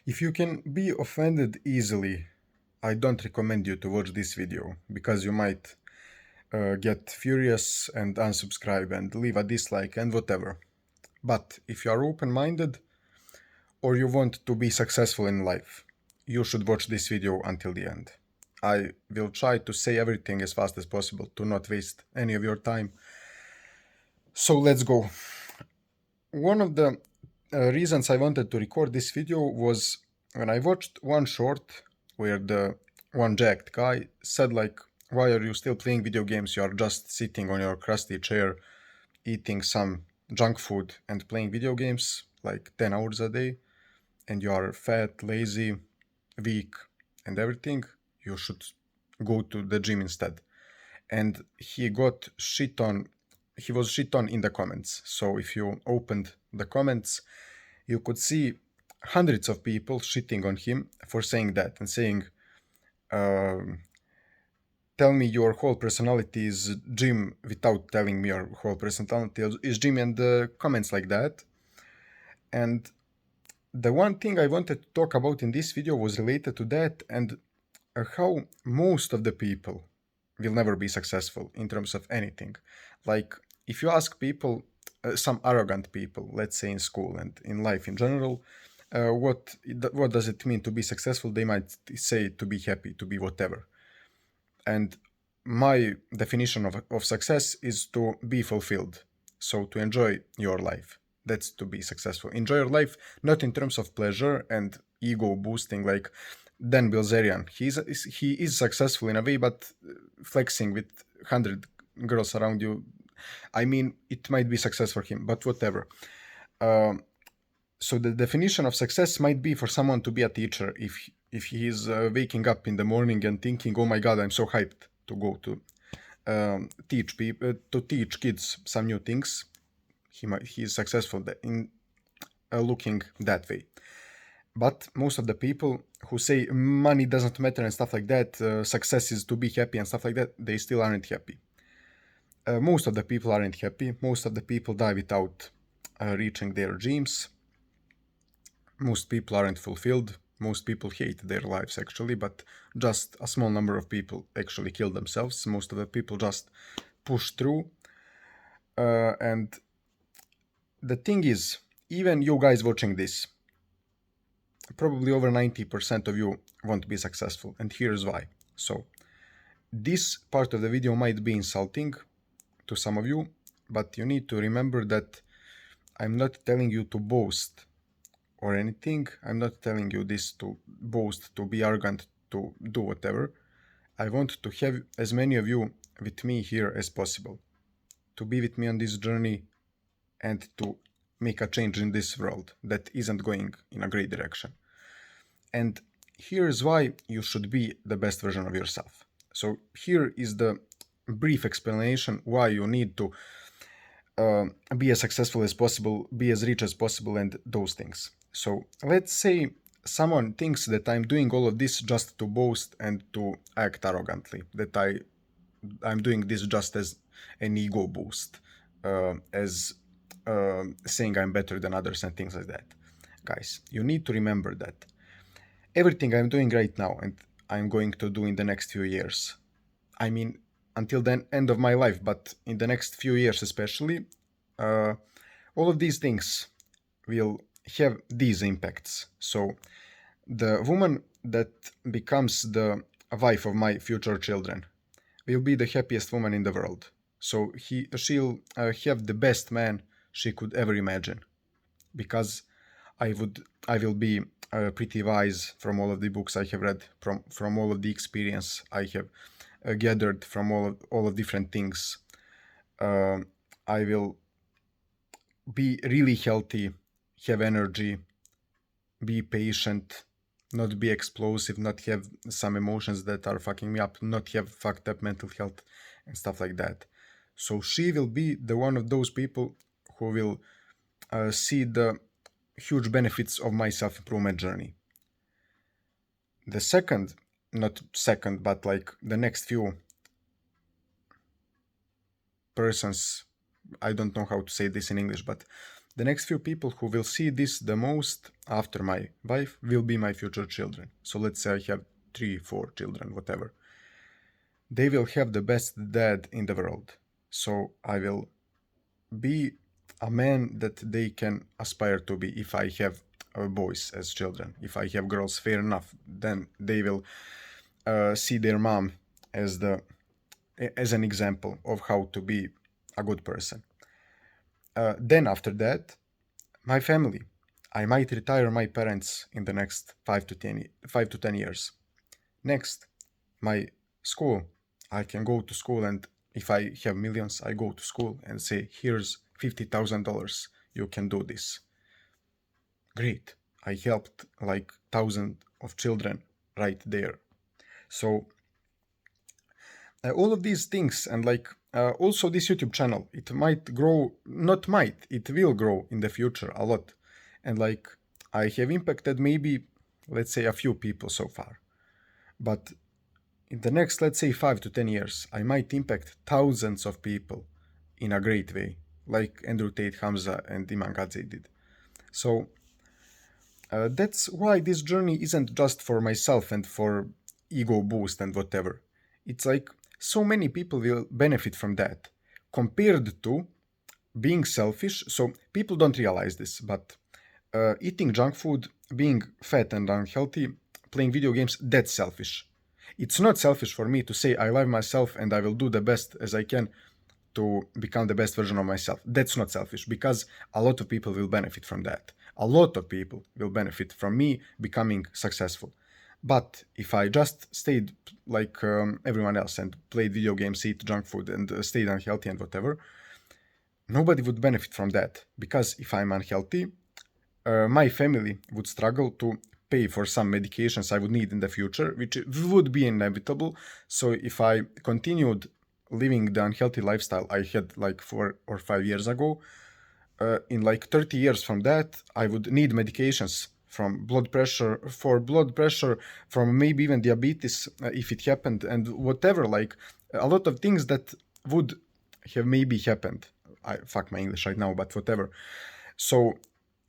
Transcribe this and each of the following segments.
If you can be offended easily, I don't recommend you to watch this video because you might get furious and unsubscribe and leave a dislike and whatever. But if you are open-minded or you want to be successful in life, you should watch this video until the end. I will try to say everything as fast as possible to not waste any of your time. So let's go. One of the reasons I wanted to record this video was when I watched one short where the one jacked guy said like, why are you still playing video games? You are just sitting on your crusty chair, eating some junk food and playing video games like 10 hours a day, and you are fat, lazy, weak, and everything. You should go to the gym instead. And he was shit on in the comments. So if you opened the comments, you could see hundreds of people shitting on him for saying that and saying, um, tell me your whole personality is gym without telling me your whole personality is gym, and comments like that. And the one thing I wanted to talk about in this video was related to that, and how most of the people will never be successful in terms of anything. Like, if you ask people, some arrogant people, let's say in school and in life in general, what does it mean to be successful? They might say to be happy, to be whatever. And my definition of success is to be fulfilled. So to enjoy your life. That's to be successful. Enjoy your life, not in terms of pleasure and ego boosting like Dan Bilzerian. He is successful in a way, but flexing with 100 girls around you, I mean, it might be success for him, but whatever. So the definition of success might be for someone to be a teacher if he is waking up in the morning and thinking, "Oh my God, I'm so hyped to go to teach people to teach kids some new things." He is successful in looking that way. But most of the people who say money doesn't matter and stuff like that, success is to be happy and stuff like that, they still aren't happy. Most of the people aren't happy. Most of the people die without reaching their dreams. Most people aren't fulfilled. Most people hate their lives actually, but just a small number of people actually kill themselves. Most of the people just push through. And the thing is, even you guys watching this, probably over 90% of you won't be successful, and here's why. So, this part of the video might be insulting to some of you, but you need to remember that I'm not telling you to boast or anything. I'm not telling you this to boast, to be arrogant, to do whatever. I want to have as many of you with me here as possible, to be with me on this journey and to make a change in this world that isn't going in a great direction. And here's why you should be the best version of yourself. So here is the brief explanation why you need to be as successful as possible, be as rich as possible, and those things. So let's say someone thinks that I'm doing all of this just to boast and to act arrogantly, that I'm doing this just as an ego boost, as saying I'm better than others and things like that. Guys, you need to remember that everything I'm doing right now and I'm going to do in the next few years, I mean, until the end of my life, but in the next few years especially, all of these things will have these impacts. So the woman that becomes the wife of my future children will be the happiest woman in the world. So she'll have the best man she could ever imagine, because I will be pretty wise from all of the books I have read, from all of the experience I have gathered from all of different things. I will be really healthy, have energy, be patient, not be explosive, not have some emotions that are fucking me up, not have fucked up mental health and stuff like that. So she will be the one of those people who will see the huge benefits of my self-improvement journey. The second, not second, but like the next few persons, I don't know how to say this in English, but the next few people who will see this the most after my wife will be my future children. So let's say I have 3, 4 children, whatever. They will have the best dad in the world. So I will be a man that they can aspire to be. If I have boys as children, if I have girls, fair enough, then they will see their mom as an example of how to be a good person. Then after that, my family. I might retire my parents in the next 5 to 10 years. Next, my school. I can go to school, and if I have millions, I go to school and say, here's $50,000. You can do this. Great. I helped like thousands of children right there. So all of these things, and like also this YouTube channel, it might grow, not might, it will grow in the future a lot. And like I have impacted maybe, let's say, a few people so far. But in the next, let's say, 5 to 10 years, I might impact thousands of people in a great way, like Andrew Tate, Hamza, and Iman Gadzhi did. So that's why this journey isn't just for myself and for ego boost and whatever. It's like so many people will benefit from that compared to being selfish. So people don't realize this, but eating junk food, being fat and unhealthy, playing video games, that's selfish. It's not selfish for me to say I love myself and I will do the best as I can to become the best version of myself. That's not selfish, because a lot of people will benefit from that. A lot of people will benefit from me becoming successful. But if I just stayed like everyone else and played video games, eat junk food, and stayed unhealthy and whatever, nobody would benefit from that. Because if I'm unhealthy, my family would struggle to pay for some medications I would need in the future, which would be inevitable. So if I continued living the unhealthy lifestyle I had like 4 or 5 years ago, in like 30 years from that, I would need medications from blood pressure, from maybe even diabetes if it happened, and whatever, like a lot of things that would have maybe happened. I fuck my English right now, but whatever. So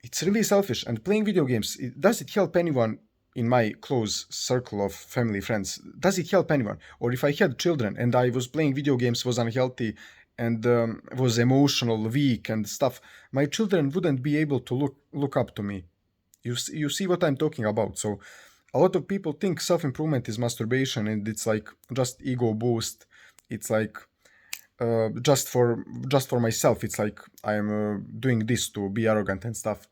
it's really selfish. And playing video games, does it help anyone in my close circle of family, friends? Does it help anyone? Or if I had children and I was playing video games, was unhealthy, and was emotional, weak, and stuff, my children wouldn't be able to look up to me. You see what I'm talking about. So a lot of people think self-improvement is masturbation, and it's like just ego boost. It's like just for myself. It's like I'm doing this to be arrogant and stuff.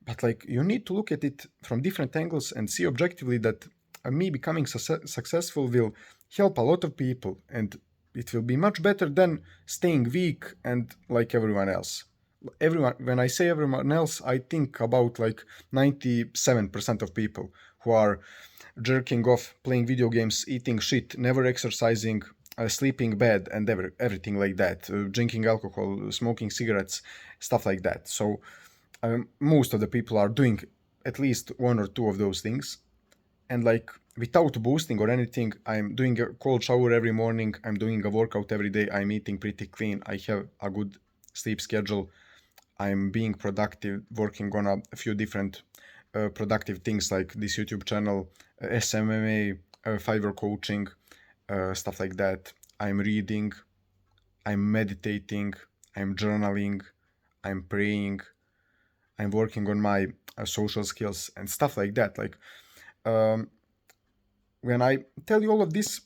But like you need to look at it from different angles and see objectively that me becoming successful will help a lot of people, and it will be much better than staying weak and like everyone else. When I say everyone else, I think about like 97% of people who are jerking off, playing video games, eating shit, never exercising, sleeping bad, and everything like that, drinking alcohol, smoking cigarettes, stuff like that. So most of the people are doing at least one or two of those things, and like without boosting or anything, I'm doing a cold shower every morning, I'm doing a workout every day, I'm eating pretty clean, I have a good sleep schedule, I'm being productive, working on a few different productive things like this YouTube channel, SMMA, Fiverr coaching, stuff like that. I'm reading, I'm meditating, I'm journaling, I'm praying, I'm working on my social skills and stuff like that. Like when I tell you all of this,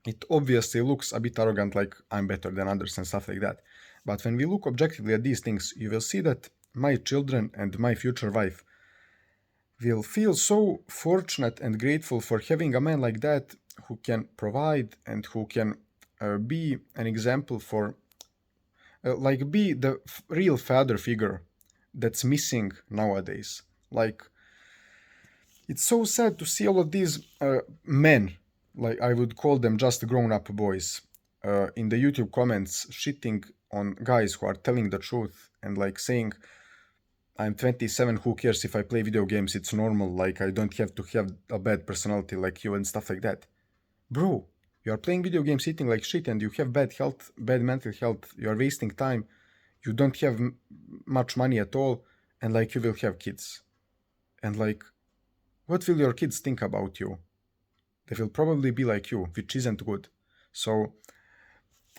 it obviously looks a bit arrogant, like I'm better than others and stuff like that. But when we look objectively at these things, you will see that my children and my future wife will feel so fortunate and grateful for having a man like that who can provide and who can be an example for, like, be the real father figure that's missing nowadays. Like, it's so sad to see all of these men, like I would call them just grown-up boys, in the YouTube comments shitting on guys who are telling the truth and like saying, I'm 27, who cares if I play video games, it's normal, like I don't have to have a bad personality like you and stuff like that. Bro, you are playing video games, eating like shit, and you have bad health, bad mental health, you are wasting time. you don't have much money at all, and like you will have kids. And like, what will your kids think about you? They will probably be like you, which isn't good. So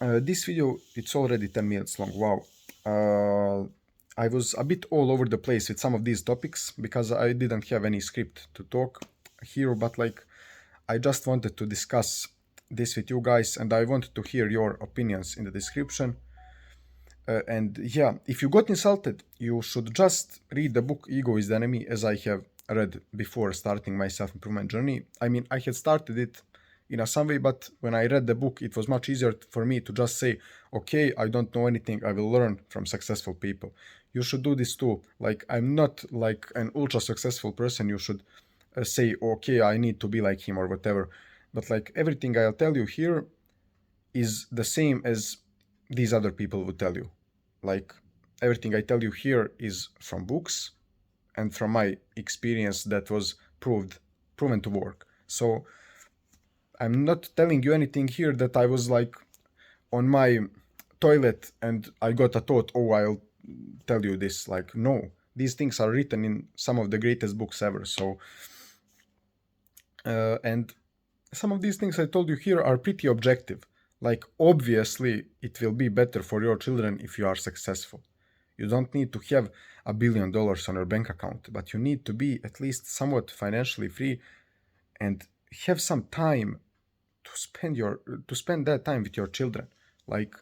this video, it's already 10 minutes long. Wow. I was a bit all over the place with some of these topics because I didn't have any script to talk here, but like I just wanted to discuss this with you guys, and I wanted to hear your opinions in the description. And yeah, if you got insulted, you should just read the book Ego is the Enemy, as I have read before starting my self-improvement journey. I mean, I had started it in some way, but when I read the book, it was much easier for me to just say, okay, I don't know anything, I will learn from successful people. You should do this too. Like, I'm not like an ultra successful person. You should say, okay, I need to be like him or whatever. But like everything I'll tell you here is the same as these other people would tell you. Like everything I tell you here is from books and from my experience that was proven to work. So I'm not telling you anything here that I was like on my toilet and I got a thought, oh, I'll tell you this. Like, no, these things are written in some of the greatest books ever. So, and some of these things I told you here are pretty objective. Like, obviously, it will be better for your children if you are successful. You don't need to have $1 billion on your bank account, but you need to be at least somewhat financially free and have some time to spend that time with your children. Like,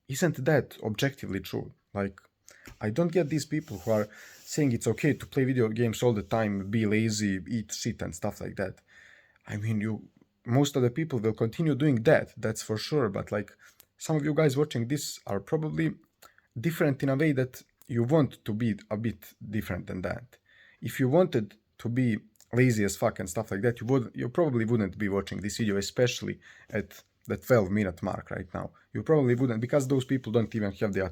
isn't that objectively true? Like, I don't get these people who are saying it's okay to play video games all the time, be lazy, eat shit and stuff like that. I mean, most of the people will continue doing that, that's for sure, but like some of you guys watching this are probably different in a way that you want to be a bit different than that. If you wanted to be lazy as fuck and stuff like that, you probably wouldn't be watching this video, especially at the 12-minute mark right now. You probably wouldn't, because those people don't even have the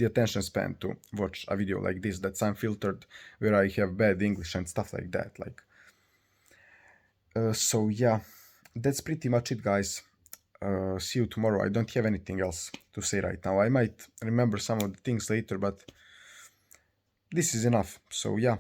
attention span to watch a video like this that's unfiltered, where I have bad English and stuff like that. Like, so yeah, that's pretty much it, guys. See you tomorrow. I don't have anything else to say right now. I might remember some of the things later, but this is enough. So yeah,